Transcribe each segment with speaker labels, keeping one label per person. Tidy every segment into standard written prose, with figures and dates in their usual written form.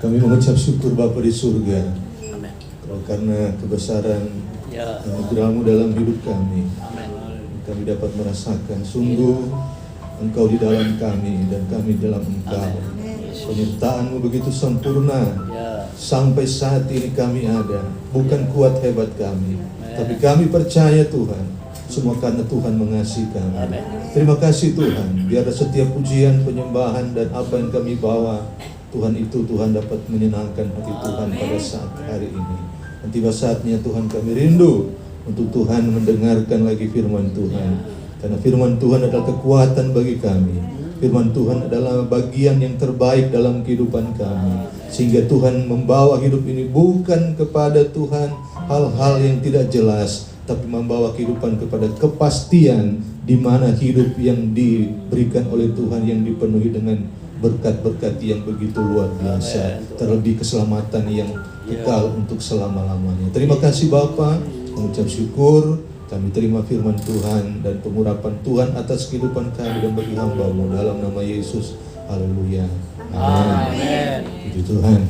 Speaker 1: Kami mengucap syukur Bapa di surga.
Speaker 2: Amin.
Speaker 1: Karena kebesaran
Speaker 2: Ya.
Speaker 1: anugerah-Mu dalam hidup kami.
Speaker 2: Amin.
Speaker 1: Kami dapat merasakan sungguh Engkau di dalam kami dan kami dalam Engkau. Penyertaan-Mu begitu sempurna.
Speaker 2: Ya.
Speaker 1: Sampai saat ini kami ada, bukan kuat hebat kami, tapi kami percaya Tuhan, semua karena Tuhan mengasihi kami.
Speaker 2: Amin.
Speaker 1: Terima kasih Tuhan, biar setiap pujian, penyembahan dan apa yang kami bawa, Tuhan itu Tuhan dapat menyenangkan hati Tuhan pada saat hari ini. Dan tiba saatnya Tuhan kami rindu untuk Tuhan mendengarkan lagi firman Tuhan. Karena firman Tuhan adalah kekuatan bagi kami. Firman Tuhan adalah bagian yang terbaik dalam kehidupan kami. Sehingga Tuhan membawa hidup ini bukan kepada Tuhan hal-hal yang tidak jelas, tapi membawa kehidupan kepada kepastian di mana hidup yang diberikan oleh Tuhan yang dipenuhi dengan berkat-berkat yang begitu luar biasa, terlebih keselamatan yang kekal untuk selama-lamanya. Terima kasih Bapa, mengucap syukur, kami terima firman Tuhan dan pengurapan Tuhan atas kehidupan kami dan bagi hamba-Mu dalam nama Yesus. Haleluya. Amin. Puji Tuhan.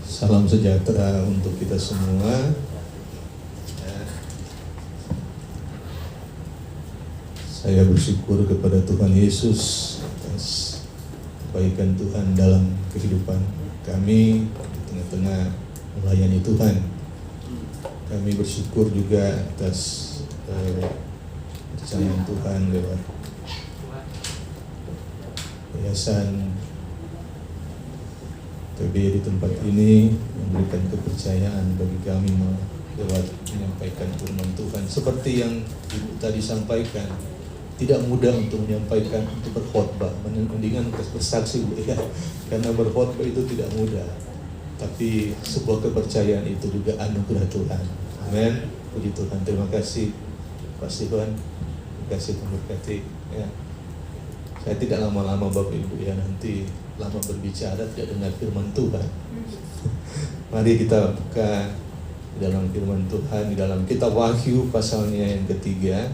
Speaker 1: Salam sejahtera untuk kita semua. Saya bersyukur kepada Tuhan Yesus atas kebaikan Tuhan dalam kehidupan kami di tengah-tengah melayani Tuhan. Kami bersyukur juga atas kepercayaan Tuhan lewat yayasan PB di tempat ini memberikan kepercayaan bagi kami lewat menyampaikan firman Tuhan. Seperti yang Ibu tadi sampaikan, tidak mudah untuk menyampaikan, untuk berkhotbah, mendingan bersaksi Bu ya, karena berkhotbah itu tidak mudah, tapi sebuah kepercayaan itu juga anugerah Tuhan. Amin. Puji Tuhan. Terima kasih Pak Stephen, terima kasih memberkati ya. Saya tidak lama-lama Bapak Ibu ya, nanti lama berbicara tidak dengar firman Tuhan. Mari kita buka di dalam firman Tuhan, di dalam kitab Wahyu pasalnya yang ketiga.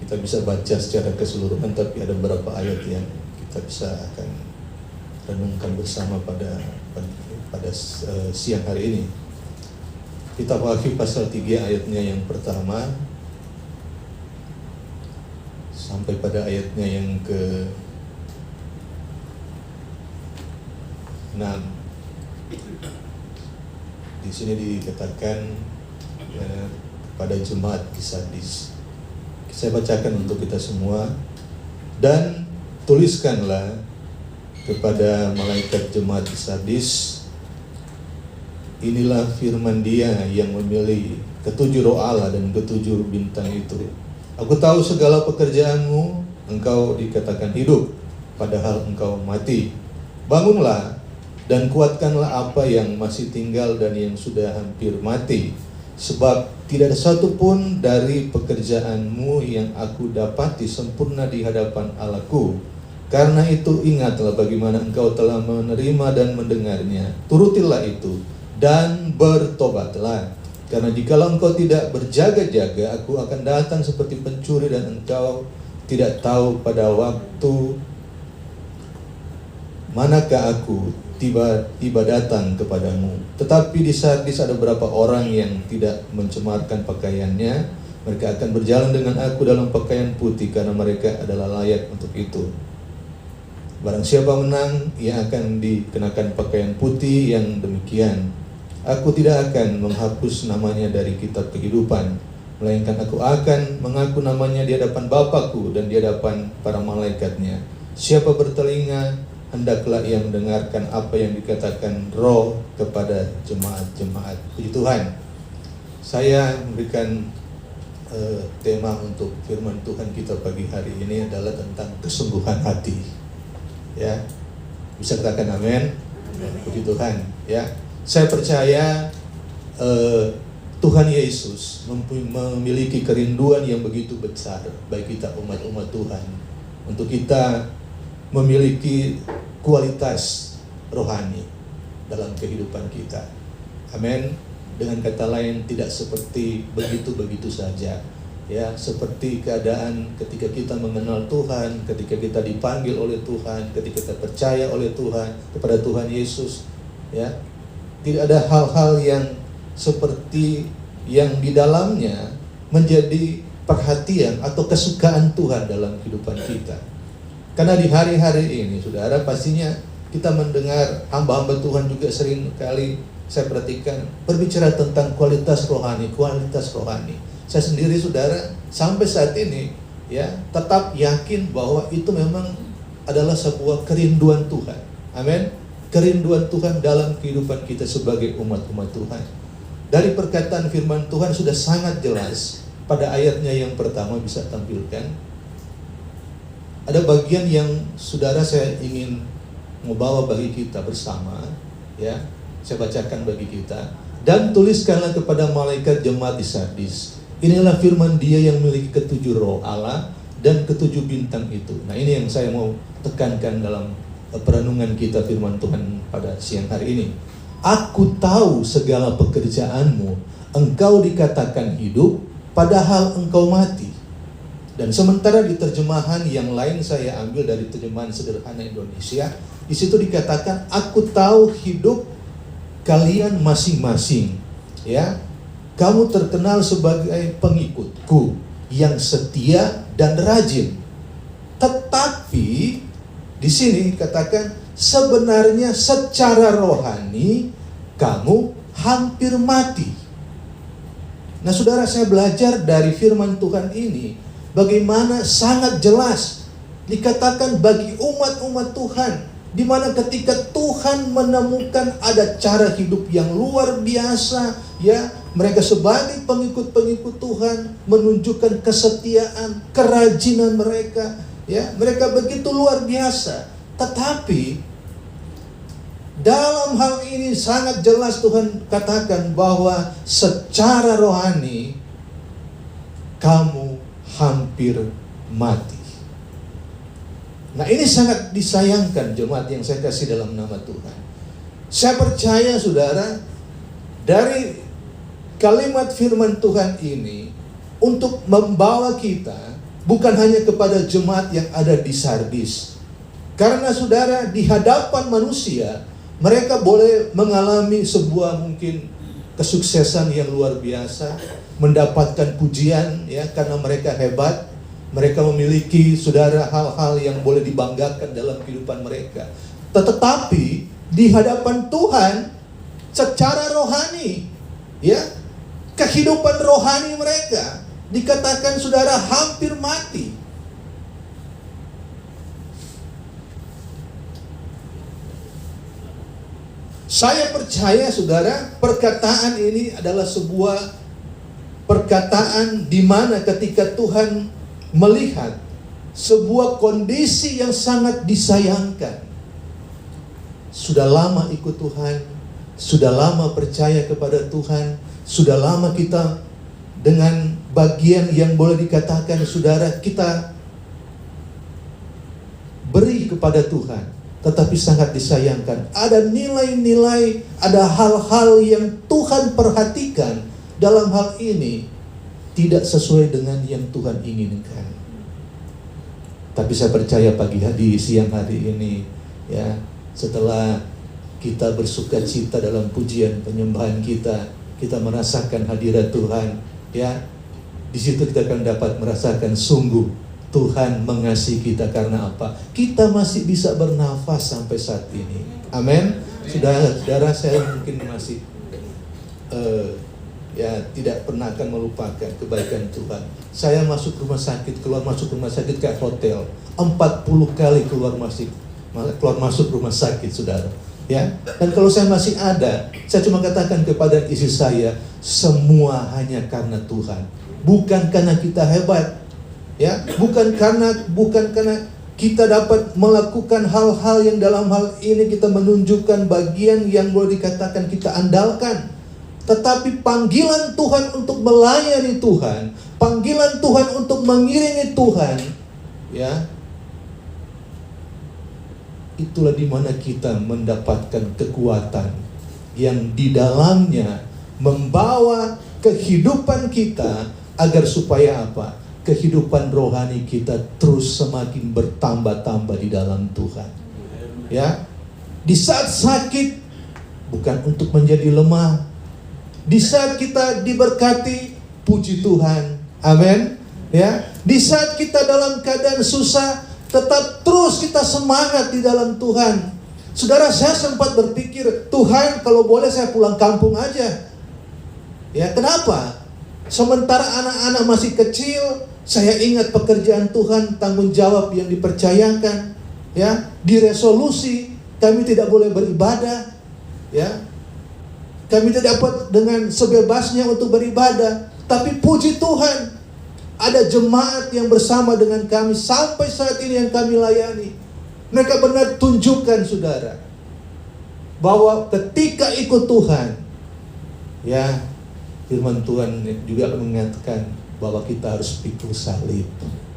Speaker 1: Kita bisa baca secara keseluruhan, tapi ada beberapa ayat yang kita bisa akan renungkan bersama pada siang hari ini. Kitab Wahyu pasal 3 ayatnya yang pertama sampai pada ayatnya yang ke 6. Di sini dikatakan pada jemaat di Sardis. Saya bacakan untuk kita semua. Dan tuliskanlah kepada malaikat jemaat di Sardis, inilah firman Dia yang memilih ketujuh roh Allah dan ketujuh bintang itu. Aku tahu segala pekerjaanmu, engkau dikatakan hidup, padahal engkau mati. Bangunlah dan kuatkanlah apa yang masih tinggal dan yang sudah hampir mati. Sebab tidak ada satupun dari pekerjaanmu yang aku dapati sempurna di hadapan Allahku. Karena itu ingatlah bagaimana engkau telah menerima dan mendengarnya. Turutilah itu dan bertobatlah. Karena jikalau engkau tidak berjaga-jaga, aku akan datang seperti pencuri dan engkau tidak tahu pada waktu manakah aku tiba datang kepadamu. Tetapi di Sardis ada beberapa orang yang tidak mencemarkan pakaiannya. Mereka akan berjalan dengan aku dalam pakaian putih, karena mereka adalah layak untuk itu. Barang siapa menang, ia akan dikenakan pakaian putih yang demikian. Aku tidak akan menghapus namanya dari kitab kehidupan, melainkan aku akan mengaku namanya di hadapan Bapakku dan di hadapan para malaikatnya. Siapa bertelinga, hendaklah ia mendengarkan apa yang dikatakan Roh kepada jemaat-jemaat. Puji Tuhan. Saya memberikan tema untuk firman Tuhan kita pagi hari ini adalah tentang kesungguhan hati. Ya, bisa katakan amin. Puji Tuhan. Ya, saya percaya Tuhan Yesus memiliki kerinduan yang begitu besar bagi kita umat-umat Tuhan, untuk kita memiliki kualitas rohani dalam kehidupan kita. Amin. Dengan kata lain, tidak seperti begitu-begitu saja. Ya, seperti keadaan ketika kita mengenal Tuhan, ketika kita dipanggil oleh Tuhan, ketika kita percaya oleh Tuhan kepada Tuhan Yesus, ya. Tidak ada hal-hal yang seperti yang di dalamnya menjadi perhatian atau kesukaan Tuhan dalam kehidupan kita. Karena di hari-hari ini, saudara, pastinya kita mendengar hamba-hamba Tuhan juga sering kali saya perhatikan berbicara tentang kualitas rohani. Saya sendiri, saudara, sampai saat ini ya tetap yakin bahwa itu memang adalah sebuah kerinduan Tuhan. Amin. Kerinduan Tuhan dalam kehidupan kita sebagai umat-umat Tuhan. Dari perkataan firman Tuhan sudah sangat jelas. Pada ayatnya yang pertama bisa tampilkan. Ada bagian yang saudara saya ingin membawa bagi kita bersama, ya. Saya bacakan bagi kita. Dan tuliskanlah kepada malaikat jemaat di Sardis. Inilah firman Dia yang memiliki ketujuh roh Allah dan ketujuh bintang itu. Nah, ini yang saya mau tekankan dalam perenungan kita firman Tuhan pada siang hari ini. Aku tahu segala pekerjaanmu, engkau dikatakan hidup, padahal engkau mati. Dan sementara di terjemahan yang lain saya ambil dari terjemahan sederhana Indonesia, di situ dikatakan, aku tahu hidup kalian masing-masing, ya. Kamu terkenal sebagai pengikutku yang setia dan rajin. Tetapi di sini katakan sebenarnya secara rohani kamu hampir mati. Nah, saudara, saya belajar dari firman Tuhan ini bagaimana sangat jelas dikatakan bagi umat-umat Tuhan, di mana ketika Tuhan menemukan ada cara hidup yang luar biasa, ya, mereka sebagai pengikut-pengikut Tuhan menunjukkan kesetiaan, kerajinan mereka, ya, mereka begitu luar biasa. Tetapi dalam hal ini sangat jelas Tuhan katakan bahwa secara rohani kamu hampir mati. Nah, ini sangat disayangkan jemaat yang saya kasih dalam nama Tuhan. Saya percaya, saudara, dari kalimat firman Tuhan ini untuk membawa kita bukan hanya kepada jemaat yang ada di Sardis. Karena, saudara, di hadapan manusia mereka boleh mengalami sebuah mungkin kesuksesan yang luar biasa, mendapatkan pujian, ya, karena mereka hebat. Mereka memiliki, saudara, hal-hal yang boleh dibanggakan dalam kehidupan mereka. Tetapi di hadapan Tuhan secara rohani, ya, kehidupan rohani mereka dikatakan, saudara, hampir mati. Saya percaya, saudara, perkataan ini adalah sebuah perkataan di mana ketika Tuhan melihat sebuah kondisi yang sangat disayangkan. Sudah lama ikut Tuhan, sudah lama percaya kepada Tuhan, sudah lama kita dengan bagian yang boleh dikatakan, saudara, kita beri kepada Tuhan. Tetapi sangat disayangkan, ada nilai-nilai, ada hal-hal yang Tuhan perhatikan dalam hal ini tidak sesuai dengan yang Tuhan inginkan. Tapi saya percaya di siang hari ini, ya, setelah kita bersuka cita dalam pujian penyembahan kita merasakan hadirat Tuhan, ya, di situ kita akan dapat merasakan sungguh Tuhan mengasihi kita. Karena apa? Kita masih bisa bernafas sampai saat ini. Amin. Saudara, saya mungkin masih tidak pernah akan melupakan kebaikan Tuhan. Saya masuk rumah sakit, keluar masuk rumah sakit kayak hotel. 40 kali keluar masuk rumah sakit, saudara. Ya. Dan kalau saya masih ada, saya cuma katakan kepada istri saya, semua hanya karena Tuhan. Bukan karena kita hebat. Ya, bukan karena kita dapat melakukan hal-hal yang dalam hal ini kita menunjukkan bagian yang boleh dikatakan kita andalkan. Tetapi panggilan Tuhan untuk melayani Tuhan, panggilan Tuhan untuk mengiringi Tuhan, ya, itulah di mana kita mendapatkan kekuatan yang di dalamnya membawa kehidupan kita agar supaya apa? Kehidupan rohani kita terus semakin bertambah-tambah di dalam Tuhan. Ya, di saat sakit bukan untuk menjadi lemah. Di saat kita diberkati, puji Tuhan. Amin. Ya, di saat kita dalam keadaan susah, tetap terus kita semangat di dalam Tuhan. Saudara, saya sempat berpikir, Tuhan kalau boleh saya pulang kampung aja. Ya, kenapa? Sementara anak-anak masih kecil, saya ingat pekerjaan Tuhan, tanggung jawab yang dipercayakan. Ya, di resolusi kami tidak boleh beribadah. Ya, kami tidak dapat dengan sebebasnya untuk beribadah. Tapi puji Tuhan, ada jemaat yang bersama dengan kami sampai saat ini yang kami layani. Mereka benar tunjukkan, saudara, bahwa ketika ikut Tuhan, ya, firman Tuhan juga mengatakan bahwa kita harus pikul salib.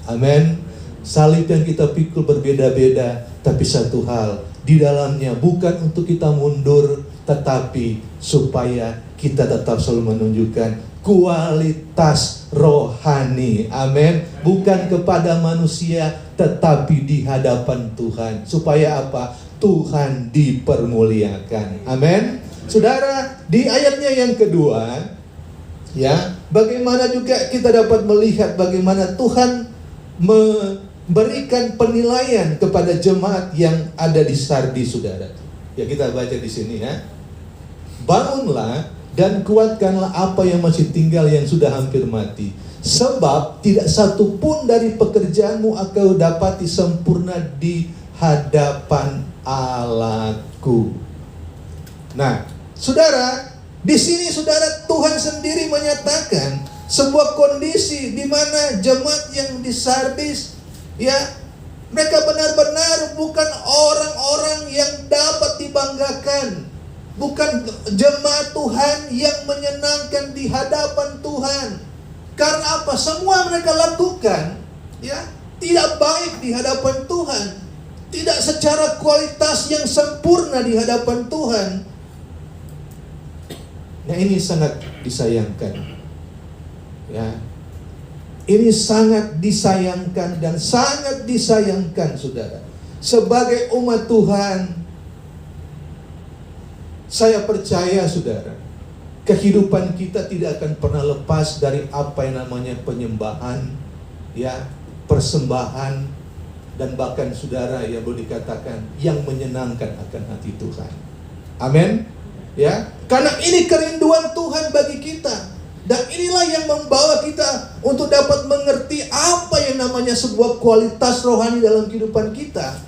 Speaker 1: Amin. Salib yang kita pikul berbeda-beda, tapi satu hal, di dalamnya bukan untuk kita mundur, tetapi supaya kita tetap selalu menunjukkan kualitas rohani. Amin. Bukan kepada manusia, tetapi di hadapan Tuhan. Supaya apa? Tuhan dipermuliakan. Amin. Saudara, di ayatnya yang kedua, ya, bagaimana juga kita dapat melihat bagaimana Tuhan memberikan penilaian kepada jemaat yang ada di Sardis, saudara. Ya, kita baca di sini ya. Bangunlah dan kuatkanlah apa yang masih tinggal yang sudah hampir mati. Sebab tidak satu pun dari pekerjaanmu akan dapati sempurna di hadapan Allahku. Nah, saudara, di sini saudara, Tuhan sendiri menyatakan sebuah kondisi di mana jemaat yang di Sardis, ya, mereka benar-benar bukan orang-orang yang dapat dibanggakan. Bukan jemaat Tuhan yang menyenangkan di hadapan Tuhan. Karena apa? Semua mereka lakukan, ya, tidak baik di hadapan Tuhan. Tidak secara kualitas yang sempurna di hadapan Tuhan. Nah, ini sangat disayangkan. Ya. Ini sangat disayangkan dan sangat disayangkan, saudara. Sebagai umat Tuhan, saya percaya, saudara, kehidupan kita tidak akan pernah lepas dari apa yang namanya penyembahan, ya, persembahan, dan bahkan, saudara, yang boleh dikatakan yang menyenangkan akan hati Tuhan. Amin. Ya, karena ini kerinduan Tuhan bagi kita, dan inilah yang membawa kita untuk dapat mengerti apa yang namanya sebuah kualitas rohani dalam kehidupan kita.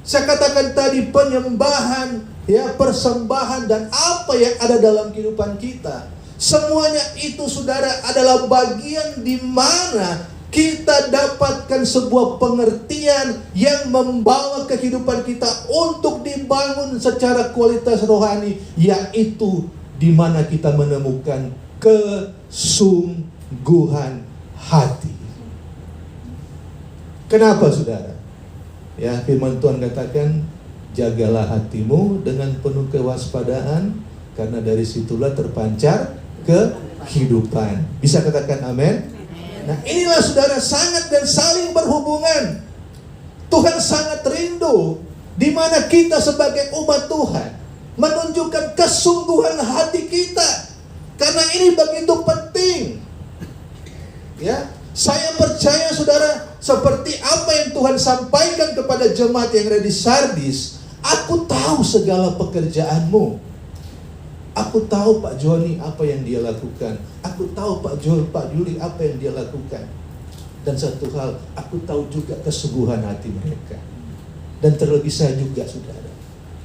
Speaker 1: Saya katakan tadi, penyembahan, ya, persembahan, dan apa yang ada dalam kehidupan kita, semuanya itu, saudara, adalah bagian di mana kita dapatkan sebuah pengertian yang membawa kehidupan kita untuk dibangun secara kualitas rohani, yaitu di mana kita menemukan kesungguhan hati. Kenapa, saudara? Ya, firman Tuhan katakan, jagalah hatimu dengan penuh kewaspadaan, karena dari situlah terpancar kehidupan. Bisa katakan amin? Nah, inilah, saudara, sangat dan saling berhubungan. Tuhan sangat rindu di mana kita sebagai umat Tuhan menunjukkan kesungguhan hati kita, karena ini begitu penting. Ya, saya percaya, saudara, seperti apa yang Tuhan sampaikan kepada jemaat yang ada di Sardis, aku tahu segala pekerjaanmu. Aku tahu Pak Joni apa yang dia lakukan. Aku tahu Pak Juli apa yang dia lakukan. Dan satu hal, aku tahu juga kesungguhan hati mereka. Dan terlebih saya juga, saudara.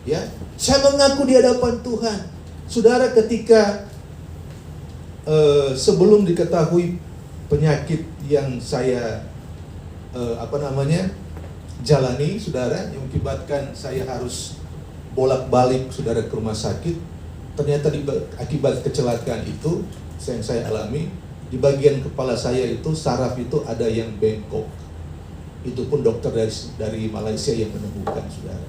Speaker 1: Ya, saya mengaku di hadapan Tuhan. Saudara, ketika sebelum diketahui penyakit yang saya jalani, saudara, yang mengakibatkan saya harus bolak-balik, saudara, ke rumah sakit. Ternyata akibat kecelakaan itu yang saya alami, di bagian kepala saya itu, saraf itu ada yang bengkok. Itu pun dokter dari Malaysia yang menemukan, saudara.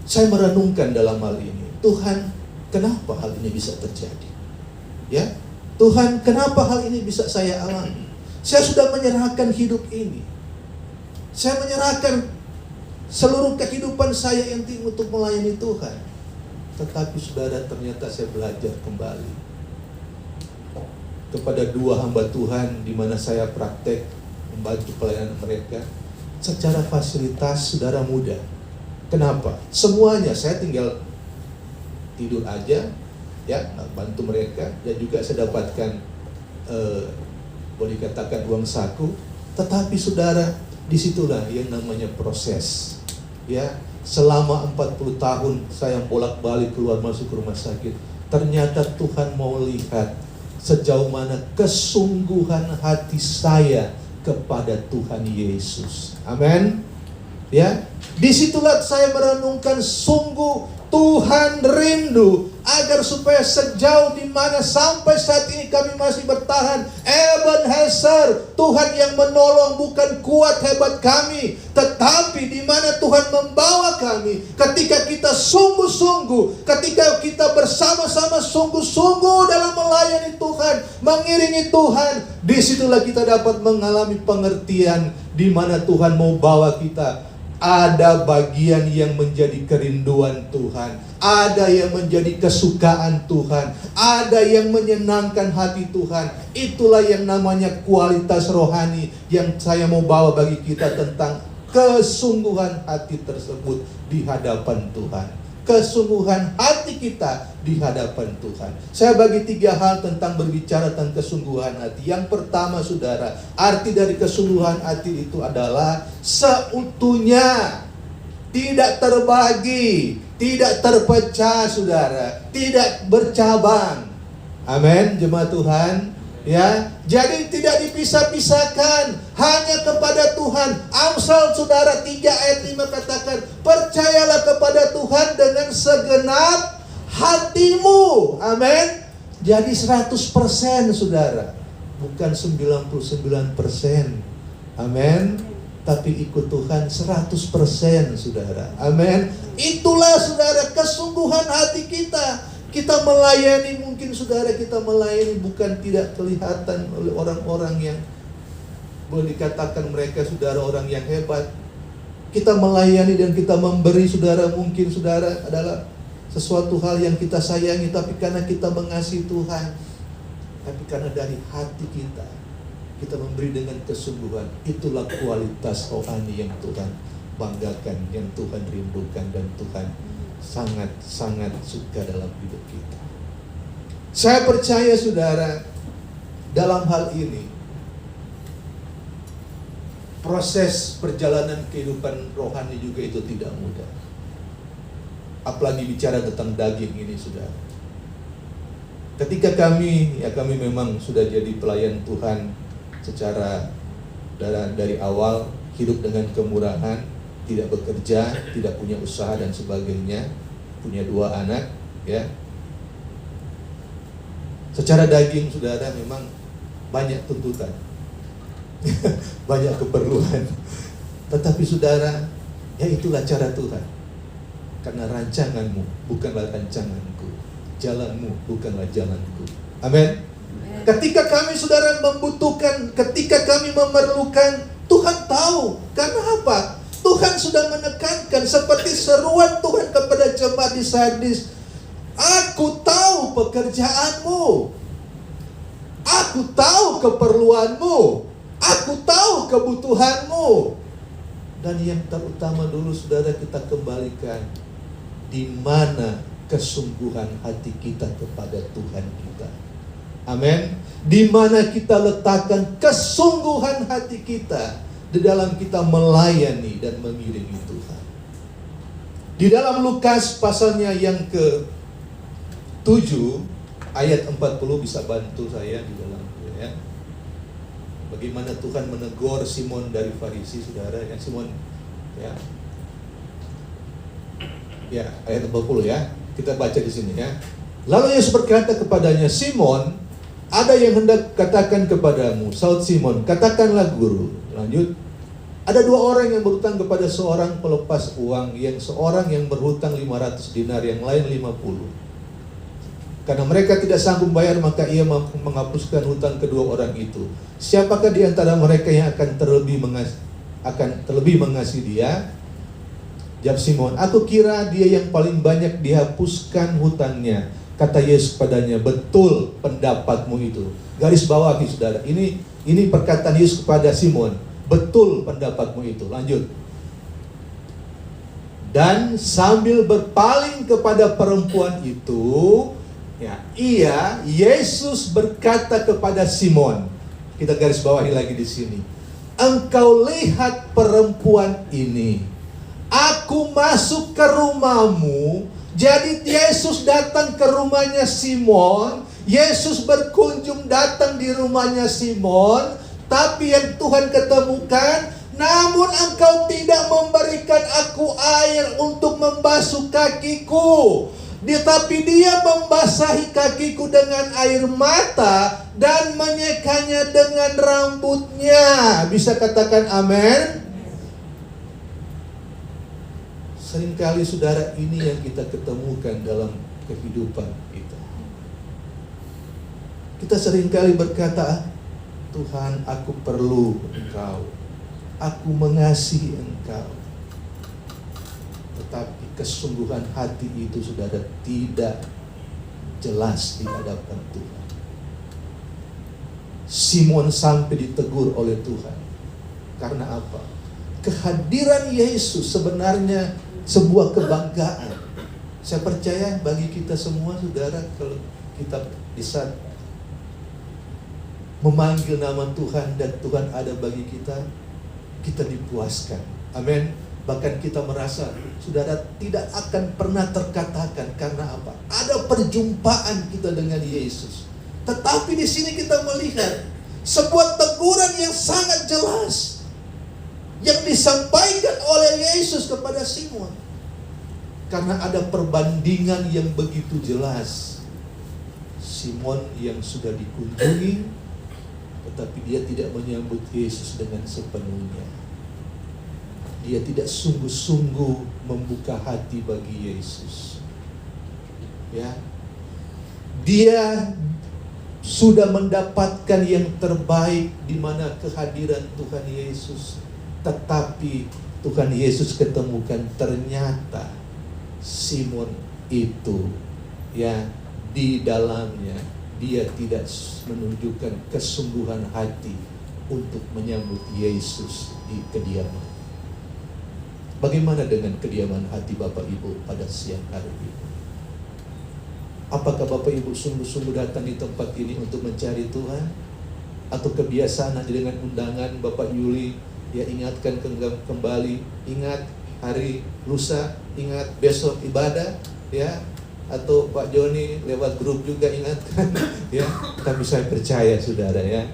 Speaker 1: Saya merenungkan dalam hal ini, Tuhan, kenapa hal ini bisa terjadi? Ya, Tuhan, kenapa hal ini bisa saya alami? Saya sudah menyerahkan hidup ini. Saya menyerahkan seluruh kehidupan saya untuk melayani Tuhan. Tetapi saudara, ternyata saya belajar kembali kepada dua hamba Tuhan di mana saya praktek membantu pelayanan mereka. Secara fasilitas saudara mudah. Kenapa? Semuanya saya tinggal tidur aja, ya, bantu mereka, dan juga saya dapatkan boleh dikatakan uang saku. Tetapi saudara, disitulah yang namanya proses. Ya, selama 40 tahun saya bolak-balik keluar masuk rumah sakit. Ternyata Tuhan mau lihat sejauh mana kesungguhan hati saya kepada Tuhan Yesus. Amin. Ya, disitulah saya merenungkan, sungguh Tuhan rindu agar supaya sejauh di mana sampai saat ini kami masih bertahan, Ebenezer, Tuhan yang menolong, bukan kuat hebat kami, tetapi di mana Tuhan membawa kami ketika kita sungguh-sungguh, ketika kita bersama-sama sungguh-sungguh dalam melayani Tuhan, mengiringi Tuhan, disitulah kita dapat mengalami pengertian di mana Tuhan mau bawa kita. Ada bagian yang menjadi kerinduan Tuhan, ada yang menjadi kesukaan Tuhan, ada yang menyenangkan hati Tuhan. Itulah yang namanya kualitas rohani yang saya mau bawa bagi kita, tentang kesungguhan hati tersebut di hadapan Tuhan. Kesungguhan hati kita di hadapan Tuhan. Saya bagi 3 hal tentang berbicara tentang kesungguhan hati. Yang pertama saudara, arti dari kesungguhan hati itu adalah seutuhnya, tidak terbagi, tidak terpecah saudara, tidak bercabang. Amin, jemaat Tuhan. Ya, jadi tidak dipisah-pisahkan, hanya kepada Tuhan. Amsal saudara 3 ayat 5 katakan, percayalah kepada Tuhan dengan segenap hatimu. Amin. Jadi 100% saudara, bukan 99%. Amin. Tapi ikut Tuhan 100% saudara. Amin. Itulah saudara kesungguhan hati kita. Kita melayani, mungkin saudara kita melayani bukan tidak kelihatan oleh orang-orang yang boleh dikatakan mereka saudara orang yang hebat. Kita melayani dan kita memberi saudara, mungkin saudara adalah sesuatu hal yang kita sayangi, tapi karena kita mengasihi Tuhan, tapi karena dari hati kita memberi dengan kesungguhan. Itulah kualitas rohani yang Tuhan banggakan, yang Tuhan rindukan, dan Tuhan sangat-sangat suka dalam hidup kita. Saya percaya saudara, dalam hal ini proses perjalanan kehidupan rohani juga itu tidak mudah. Apalagi bicara tentang daging ini saudara. Ketika kami memang sudah jadi pelayan Tuhan secara dari awal, hidup dengan kemurahan, tidak bekerja, tidak punya usaha dan sebagainya, punya 2 anak, ya. Secara daging saudara memang banyak tuntutan, banyak keperluan. Tetapi saudara, ya itulah cara Tuhan. Karena rancanganmu bukanlah rancanganku, jalanmu bukanlah jalanku. Amin. Ketika kami saudara membutuhkan, ketika kami memerlukan, Tuhan tahu. Karena apa? Tuhan sudah menekankan seperti seruan Tuhan kepada jemaat di Sardis. Aku tahu pekerjaanmu, aku tahu keperluanmu, aku tahu kebutuhanmu. Dan yang terutama dulu saudara, kita kembalikan di mana kesungguhan hati kita kepada Tuhan kita. Amin. Di mana kita letakkan kesungguhan hati kita di dalam kita melayani dan mengiringi Tuhan. Di dalam Lukas pasalnya yang ke-7 ayat 40, bisa bantu saya di dalam ya. Bagaimana Tuhan menegur Simon dari Farisi saudara, ya Simon ya. Ya, ayat 40 ya. Kita baca di sini ya. Lalu Yesus berkata kepadanya, Simon, ada yang hendak katakan kepadamu. Saud Simon, katakanlah guru. Lanjut. Ada 2 orang yang berhutang kepada seorang pelepas uang, yang seorang yang berhutang 500 dinar, yang lain 50. Karena mereka tidak sanggup bayar, maka ia menghapuskan hutang kedua orang itu. Siapakah di antara mereka yang akan terlebih mengasihi dia? Jawab Simon, aku kira dia yang paling banyak dihapuskan hutangnya. Kata Yesus kepadanya, betul pendapatmu itu. Garis bawahi saudara, ini perkataan Yesus kepada Simon. Betul pendapatmu itu. Lanjut. Dan sambil berpaling kepada perempuan itu, Yesus berkata kepada Simon, kita garis bawahi lagi di sini. Engkau lihat perempuan ini. Aku masuk ke rumahmu. Jadi Yesus datang ke rumahnya Simon. Yesus berkunjung datang di rumahnya Simon. Tapi yang Tuhan ketemukan, namun engkau tidak memberikan aku air untuk membasuh kakiku. Tetapi dia membasahi kakiku dengan air mata dan menyekanya dengan rambutnya. Bisa katakan amin? Seringkali saudara, ini yang kita ketemukan dalam kehidupan kita. Kita seringkali berkata, Tuhan, aku perlu Engkau. Aku mengasihi Engkau. Tetapi kesungguhan hati itu, saudara, tidak jelas di hadapan Tuhan. Simon sampai ditegur oleh Tuhan. Karena apa? Kehadiran Yesus sebenarnya sebuah kebanggaan. Saya percaya bagi kita semua, saudara, kalau kita bisa memanggil nama Tuhan dan Tuhan ada bagi kita, kita dipuaskan. Amin. Bahkan kita merasa, saudara, tidak akan pernah terkatakan. Karena apa? Ada perjumpaan kita dengan Yesus. Tetapi di sini kita melihat sebuah teguran yang sangat jelas yang disampaikan oleh Yesus kepada Simon. Karena ada perbandingan yang begitu jelas. Simon yang sudah dikunjungi, tetapi dia tidak menyambut Yesus dengan sepenuhnya. Dia tidak sungguh-sungguh membuka hati bagi Yesus. Ya. Dia sudah mendapatkan yang terbaik di mana kehadiran Tuhan Yesus. Tetapi Tuhan Yesus ketemukan ternyata Simon itu, ya, di dalamnya dia tidak menunjukkan kesungguhan hati untuk menyambut Yesus di kediaman. Bagaimana dengan kediaman hati Bapak Ibu pada siang hari ini? Apakah Bapak Ibu sungguh-sungguh datang di tempat ini untuk mencari Tuhan? Atau kebiasaan hanya dengan undangan Bapak Yuli, ya, ingatkan kembali, ingat hari lusa, ingat besok ibadah, ya, atau Pak Joni lewat grup juga ingatkan, ya. Tapi saya percaya, saudara, ya,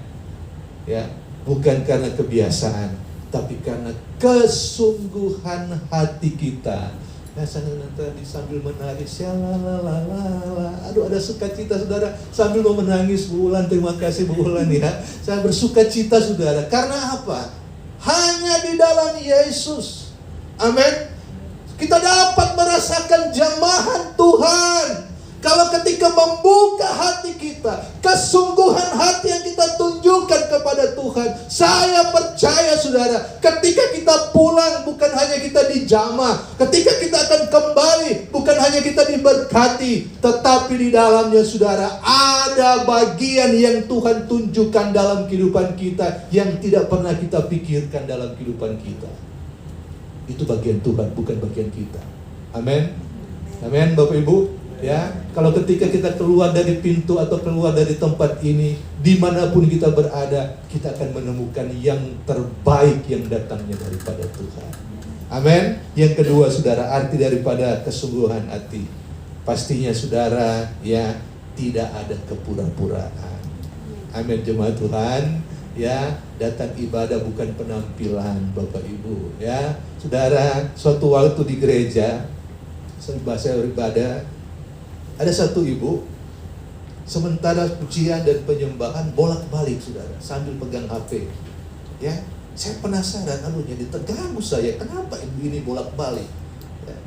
Speaker 1: bukan karena kebiasaan, tapi karena kesungguhan hati kita. Ya, nanti sambil menangis, ya aduh, ada sukacita, saudara, sambil mau menangis. Bu Ulan, terima kasih Bu Ulan, ya. Saya bersukacita, saudara. Karena apa? Hanya di dalam Yesus, amin, kita dapat merasakan jamahan Tuhan. Kalau ketika membuka hati kita, kesungguhan hati yang kita tunjukkan kepada Tuhan, saya percaya, saudara, ketika kita pulang bukan hanya kita dijamah, ketika kita akan kembali bukan hanya kita diberkati, tetapi di dalamnya, saudara, ada bagian yang Tuhan tunjukkan dalam kehidupan kita yang tidak pernah kita pikirkan dalam kehidupan kita. Itu bagian Tuhan, bukan bagian kita. Amin. Amin, Bapak Ibu. Ya, kalau ketika kita keluar dari pintu atau keluar dari tempat ini, dimanapun kita berada, kita akan menemukan yang terbaik yang datangnya daripada Tuhan. Amin. Yang kedua, saudara, arti daripada kesungguhan hati. Pastinya, saudara, ya, tidak ada kepura-puraan. Amin, jemaat Tuhan. Ya, datang ibadah bukan penampilan, Bapak Ibu. Ya, saudara, suatu waktu di gereja, bahasa ibadah, ada satu ibu, sementara pujian dan penyembahan bolak-balik, saudara, sambil pegang HP. Ya, saya penasaran, aduh, jadi terganggu saya, kenapa ibu ini bolak-balik? Ya.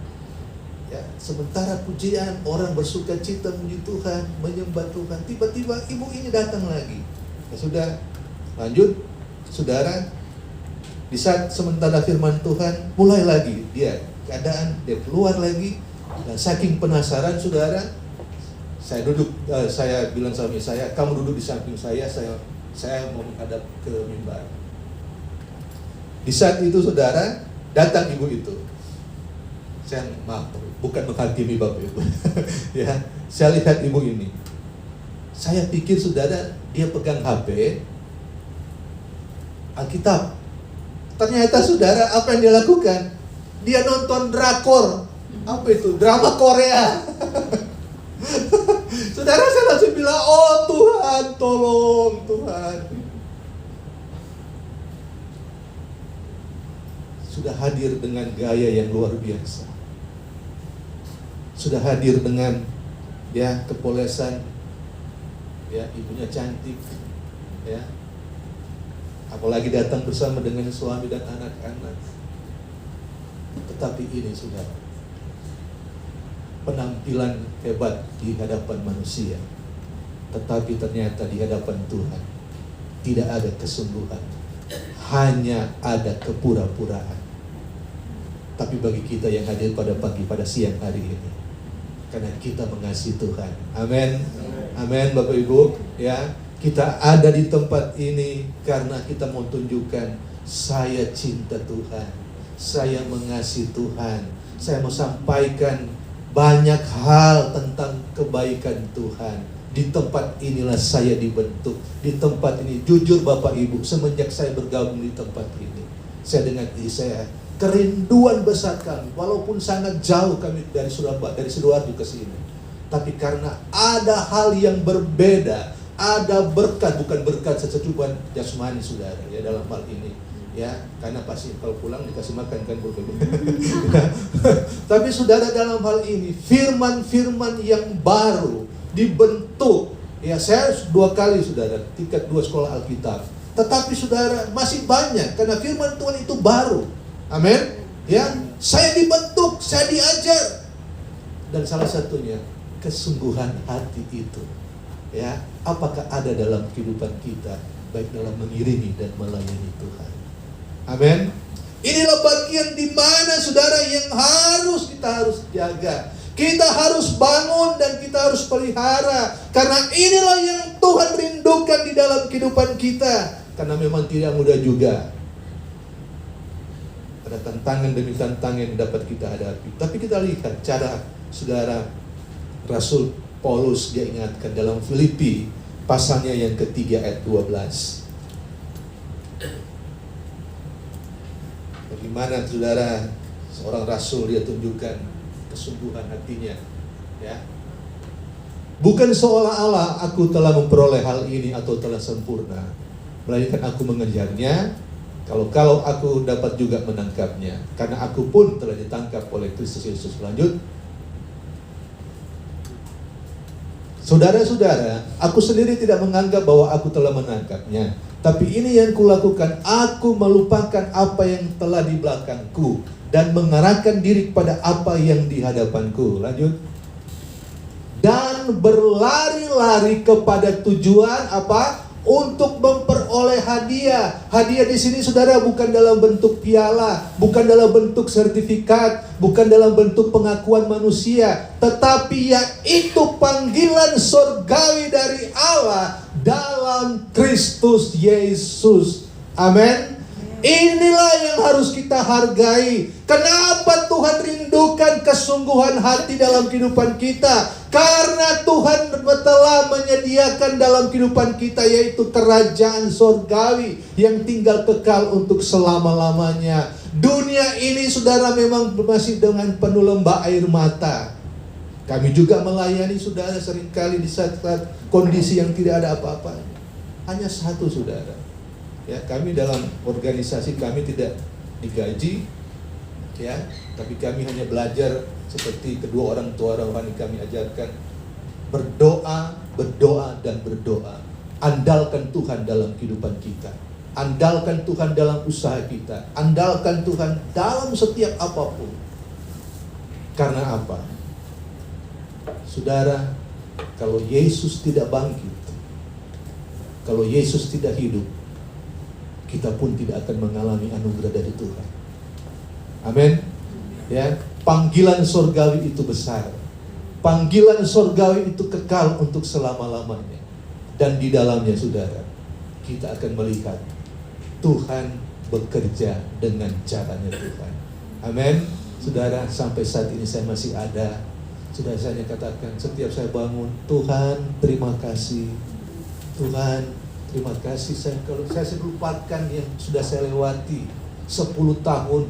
Speaker 1: Ya, sementara pujian, orang bersuka cita memuji Tuhan, menyembah Tuhan, tiba-tiba ibu ini datang lagi. Ya sudah, lanjut, saudara. Di saat sementara firman Tuhan, mulai lagi dia keadaan, dia keluar lagi. Dan saking penasaran, saudara, saya bilang sama saya, kamu duduk di samping saya mau menghadap ke mimbar. Di saat itu, saudara, datang ibu itu. Saya maaf, bukan menghakimi Bapak Ibu. Ya, saya lihat ibu ini. Saya pikir, saudara, dia pegang HP, Alkitab. Ternyata, saudara, apa yang dia lakukan? Dia nonton drakor. Apa itu? Drama Korea. Saudara, saya langsung bilang, oh Tuhan, tolong Tuhan. Sudah hadir dengan gaya yang luar biasa. Sudah hadir dengan ya kepolesan, ya ibunya cantik, ya apalagi datang bersama dengan suami dan anak-anak. Tetapi ini sudah penampilan hebat di hadapan manusia, tetapi ternyata di hadapan Tuhan tidak ada kesungguhan, hanya ada kepura-puraan. Tapi bagi kita yang hadir pada siang hari ini, karena kita mengasihi Tuhan, amin, amin Bapak Ibu, ya kita ada di tempat ini karena kita mau tunjukkan saya cinta Tuhan, saya mengasihi Tuhan, saya mau sampaikan banyak hal tentang kebaikan Tuhan. Di tempat inilah saya dibentuk, di tempat ini jujur Bapak Ibu, semenjak saya bergabung di tempat ini, saya dengan istri saya kerinduan besar kami, walaupun sangat jauh kami dari Surabaya, dari Sidoarjo ke sini. Tapi karena ada hal yang berbeda, ada berkat, bukan berkat secucupan jasmani, saudara, ya dalam hal ini, ya karena pasti kalau pulang dikasih makan kan, tapi saudara dalam hal ini firman-firman yang baru dibentuk. Ya saya 2 kali saudara tingkat 2 sekolah Alkitab, tetapi saudara masih banyak karena firman Tuhan itu baru. Amin. Ya, saya dibentuk, saya diajar. Dan salah satunya kesungguhan hati itu. Ya, apakah ada dalam kehidupan kita, baik dalam mengiringi dan melayani Tuhan. Amin. Inilah bagian di mana saudara yang kita harus jaga. Kita harus bangun dan kita harus pelihara. Karena inilah yang Tuhan rindukan di dalam kehidupan kita. Karena memang tidak mudah juga. Ada tantangan demi tantangan yang dapat kita hadapi. Tapi kita lihat cara saudara Rasul Paulus, dia ingatkan dalam Filipi pasalnya yang ketiga ayat 12. Bagaimana saudara seorang rasul dia tunjukkan kesungguhan hatinya, ya. Bukan seolah-olah aku telah memperoleh hal ini atau telah sempurna, melainkan aku mengejarnya. Kalau aku dapat juga menangkapnya, karena aku pun telah ditangkap oleh Kristus Yesus. Lanjut. Saudara-saudara, aku sendiri tidak menganggap bahwa aku telah menangkapnya, tapi ini yang kulakukan, aku melupakan apa yang telah di belakangku dan mengarahkan diri kepada apa yang di hadapanku. Lanjut. Dan berlari-lari kepada tujuan apa? Untuk memperoleh hadiah. Hadiah di sini saudara bukan dalam bentuk piala, bukan dalam bentuk sertifikat, bukan dalam bentuk pengakuan manusia, tetapi yaitu panggilan surgawi dari Allah dalam Kristus Yesus. Amin. Inilah yang harus kita hargai. Kenapa Tuhan rindukan kesungguhan hati dalam kehidupan kita? Karena Tuhan telah menyediakan dalam kehidupan kita yaitu kerajaan surgawi yang tinggal kekal untuk selama-lamanya. Dunia ini saudara memang masih dengan penuh lembah air mata. Kami juga melayani saudara seringkali di saat-saat kondisi yang tidak ada apa-apa. Hanya satu saudara. Ya, kami dalam organisasi kami tidak digaji, ya, tapi kami hanya belajar seperti kedua orang tua rohani kami ajarkan, berdoa, berdoa dan berdoa. Andalkan Tuhan dalam kehidupan kita, andalkan Tuhan dalam usaha kita, andalkan Tuhan dalam setiap apapun. Karena apa? Saudara, kalau Yesus tidak bangkit, kalau Yesus tidak hidup, kita pun tidak akan mengalami anugerah dari Tuhan. Amin. Ya, panggilan surgawi itu besar. Panggilan surgawi itu kekal untuk selama-lamanya. Dan di dalamnya, saudara, kita akan melihat Tuhan bekerja dengan caranya Tuhan. Amin. Saudara, sampai saat ini saya masih ada. Sudah saya katakan setiap saya bangun, Tuhan terima kasih. Tuhan terima kasih. Kalau saya lupakan yang sudah saya lewati 10 tahun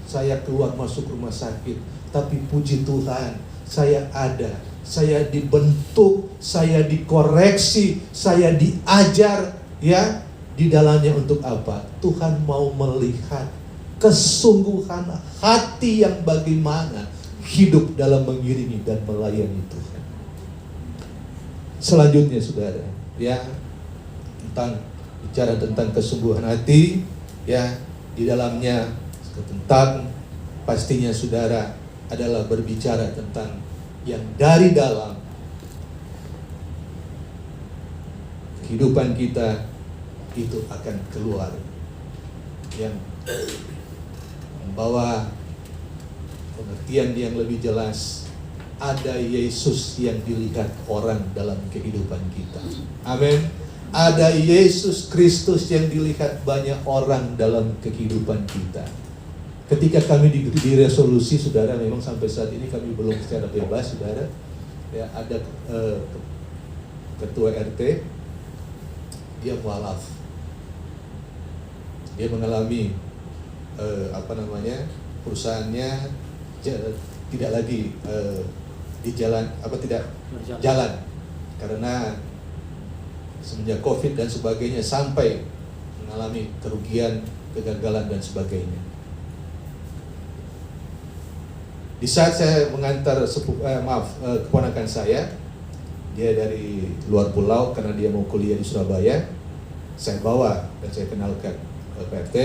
Speaker 1: saya keluar masuk rumah sakit, tapi puji Tuhan, saya ada, saya dibentuk, saya dikoreksi, saya diajar, ya, di dalamnya untuk apa? Tuhan mau melihat kesungguhan hati yang bagaimana hidup dalam mengiringi dan melayani Tuhan. Selanjutnya, saudara, ya, bicara tentang kesungguhan hati, ya, di dalamnya tentang pastinya, saudara, adalah berbicara tentang yang dari dalam kehidupan kita itu akan keluar, yang membawa pengertian yang lebih jelas. Ada Yesus yang dilihat orang dalam kehidupan kita. Amin. Ada Yesus Kristus yang dilihat banyak orang dalam kehidupan kita. Ketika kami di resolusi, saudara, memang sampai saat ini kami belum secara bebas, saudara. Ya, ada ketua RT, dia mualaf. Dia mengalami perusahaannya tidak lagi di jalan, tidak jalan karena semenjak COVID dan sebagainya, sampai mengalami kerugian, kegagalan dan sebagainya. Di saat saya mengantar keponakan saya, dia dari luar pulau karena dia mau kuliah di Surabaya, saya bawa dan saya kenalkan ke PRT.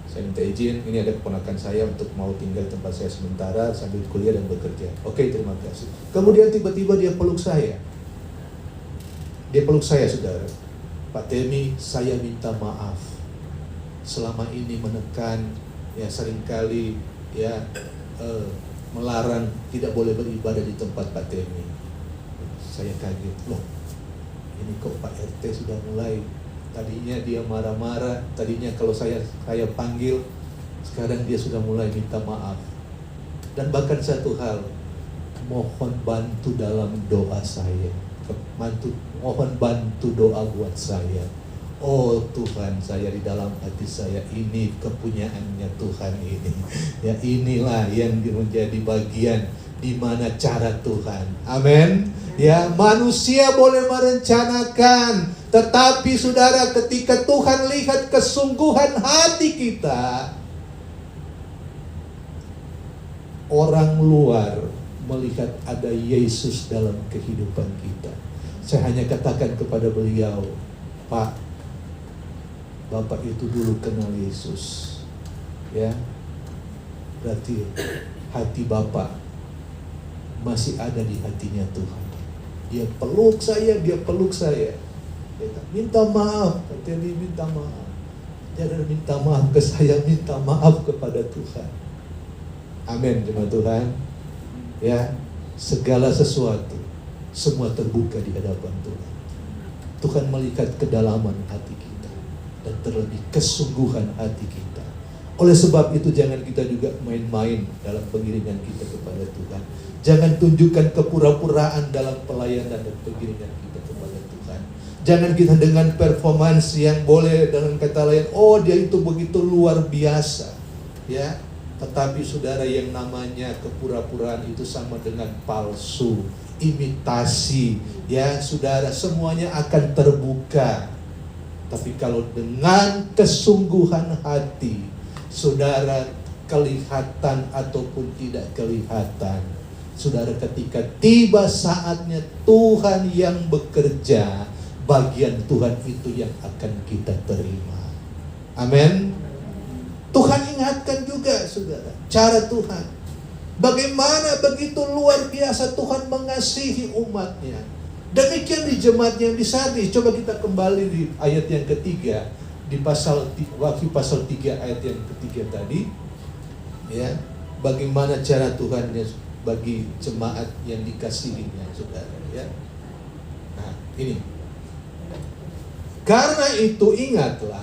Speaker 1: Saya minta izin, ini ada keponakan saya untuk mau tinggal di tempat saya sementara sambil kuliah dan bekerja. Oke, terima kasih. Kemudian tiba-tiba dia peluk saya. Dia peluk saya, saudara. Pak Temi, saya minta maaf. Selama ini menekan, ya, seringkali, ya, melarang tidak boleh beribadah di tempat Pak Temi. Saya kaget, loh, ini kok Pak RT sudah mulai. Tadinya dia marah-marah, tadinya kalau saya panggil, sekarang dia sudah mulai minta maaf. Dan bahkan satu hal, mohon bantu dalam doa saya. Mohon bantu doa buat saya. Oh Tuhan, saya di dalam hati saya, ini kepunyaannya Tuhan ini. Ya, inilah yang menjadi bagian di mana cara Tuhan. Amin. Ya, manusia boleh merencanakan, tetapi saudara, ketika Tuhan lihat kesungguhan hati kita, orang luar melihat ada Yesus dalam kehidupan kita. Saya hanya katakan kepada beliau, Pak, Bapak itu dulu kenal Yesus, ya, berarti hati Bapak masih ada di hatinya Tuhan. Dia peluk saya, dia minta maaf, dia minta maaf. Jangan minta maaf ke saya, minta maaf kepada Tuhan. Amin, jemaat Tuhan. Ya, segala sesuatu, semua terbuka di hadapan Tuhan. Tuhan melihat kedalaman hati kita dan terlebih kesungguhan hati kita. Oleh sebab itu, jangan kita juga main-main dalam pengiringan kita kepada Tuhan. Jangan tunjukkan kepura-puraan dalam pelayanan dan pengiringan kita kepada Tuhan. Jangan kita dengan performance yang boleh dengan kata lain, oh dia itu begitu luar biasa, ya. Tetapi saudara, yang namanya kepura-puraan itu sama dengan palsu, imitasi, ya saudara, semuanya akan terbuka. Tapi kalau dengan kesungguhan hati, saudara, kelihatan ataupun tidak kelihatan, saudara, ketika tiba saatnya Tuhan yang bekerja, bagian Tuhan itu yang akan kita terima. Amin. Tuhan ingatkan juga, saudara, cara Tuhan. Bagaimana begitu luar biasa Tuhan mengasihi umatnya. Demikian di jemaat yang di Sardis. Coba kita kembali di ayat yang ketiga, di Wahyu pasal 3 ayat yang ketiga tadi, ya, bagaimana cara Tuhan bagi jemaat yang dikasihinya, saudara, ya. Nah, ini. Karena itu ingatlah,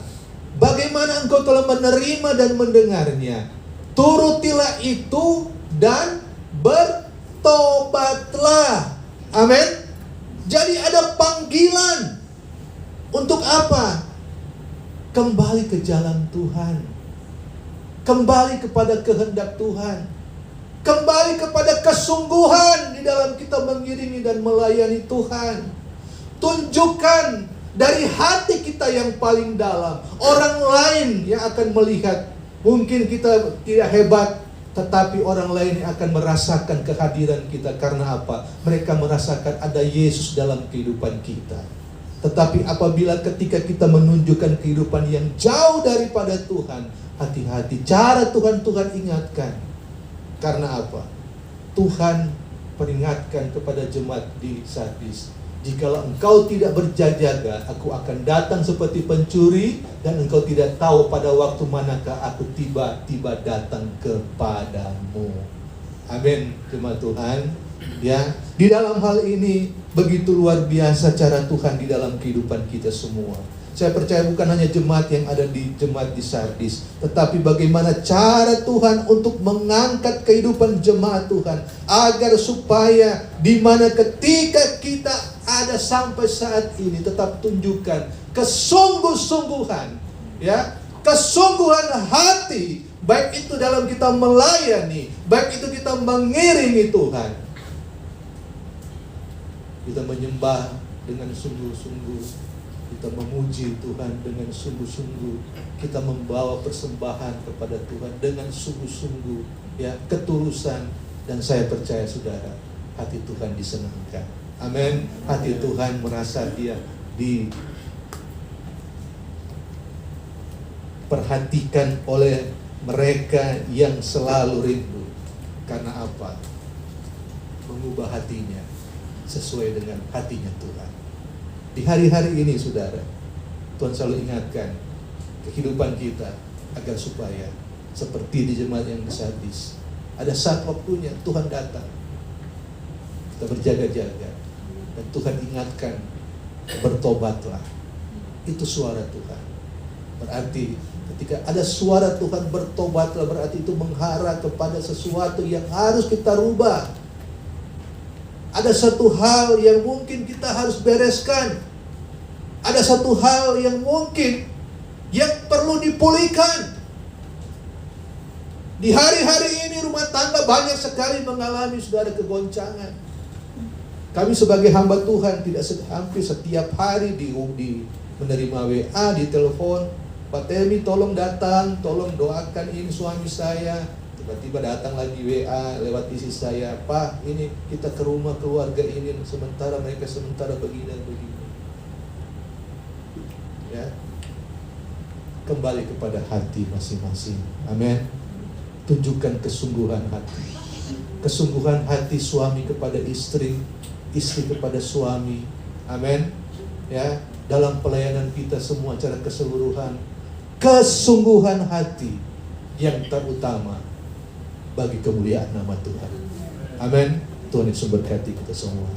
Speaker 1: bagaimana engkau telah menerima dan mendengarnya, turutilah itu dan bertobatlah. Amin. Jadi ada panggilan untuk apa? Kembali ke jalan Tuhan, kembali kepada kehendak Tuhan, kembali kepada kesungguhan di dalam kita mengiringi dan melayani Tuhan. Tunjukkan dari hati kita yang paling dalam. Orang lain yang akan melihat, mungkin kita tidak hebat, tetapi orang lain yang akan merasakan kehadiran kita. Karena apa? Mereka merasakan ada Yesus dalam kehidupan kita. Tetapi apabila ketika kita menunjukkan kehidupan yang jauh daripada Tuhan, hati-hati. Cara Tuhan ingatkan. Karena apa? Tuhan peringatkan kepada jemaat di Sardis, jikalau engkau tidak berjaga-jaga, aku akan datang seperti pencuri, dan engkau tidak tahu pada waktu manakah aku tiba-tiba datang kepadamu. Amin, jemaat Tuhan. Ya, di dalam hal ini begitu luar biasa cara Tuhan di dalam kehidupan kita semua. Saya percaya bukan hanya jemaat yang ada di jemaat di Sardis, tetapi bagaimana cara Tuhan untuk mengangkat kehidupan jemaat Tuhan, agar supaya di mana ketika kita ada sampai saat ini, tetap tunjukkan kesungguh-sungguhan, ya, kesungguhan hati, baik itu dalam kita melayani, baik itu kita mengiringi Tuhan, kita menyembah dengan sungguh-sungguh, kita memuji Tuhan dengan sungguh-sungguh, kita membawa persembahan kepada Tuhan dengan sungguh-sungguh, ya, ketulusan. Dan saya percaya saudara, hati Tuhan disenangkan. Amin. Hati Tuhan merasa dia diperhatikan oleh mereka yang selalu rindu. Karena apa? Mengubah hatinya sesuai dengan hatinya Tuhan. Di hari-hari ini saudara, Tuhan selalu ingatkan kehidupan kita agar supaya seperti di jemaat yang di Sardis, ada saat waktunya Tuhan datang, kita berjaga-jaga, dan Tuhan ingatkan, bertobatlah. Itu suara Tuhan. Berarti ketika ada suara Tuhan bertobatlah, berarti itu mengarah kepada sesuatu yang harus kita rubah. Ada satu hal yang mungkin kita harus bereskan. Ada satu hal yang mungkin yang perlu dipulihkan. Di hari-hari ini rumah tangga banyak sekali mengalami saudara kegoncangan. Kami sebagai hamba Tuhan hampir setiap hari menerima WA, di telepon, Pak Temi tolong datang, tolong doakan ini suami saya. Tiba-tiba datang lagi WA lewat istri saya, Pak, ini kita ke rumah keluarga ini, sementara mereka begini dan begini. Ya, kembali kepada hati masing-masing. Amin. Tunjukkan kesungguhan hati. Kesungguhan hati suami kepada istri, istri kepada suami. Amin. Ya, dalam pelayanan kita semua secara keseluruhan, kesungguhan hati yang terutama bagi kemuliaan nama Tuhan. Amin. Tuhan Yesus berkati kita semua.